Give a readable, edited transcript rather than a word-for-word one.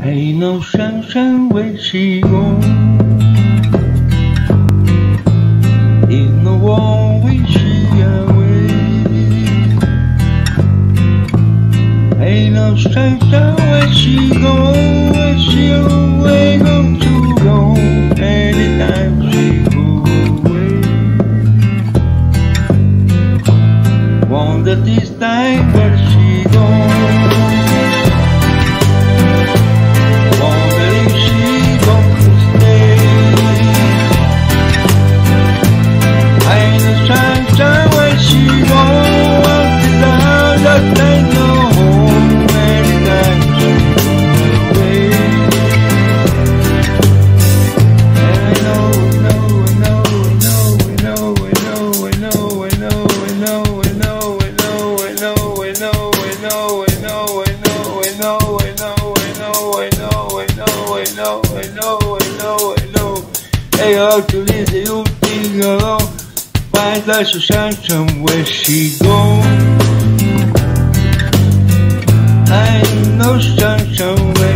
Ain't no sunshine where she gone. Ain't no one when she away. Ain't no sunshine where she gone. Where she away, gone too long. Anytime she go away. Wonder this time where she gone. Hey, how to leave the old thing alone. Find the sunshine where she gone. I know sunshine where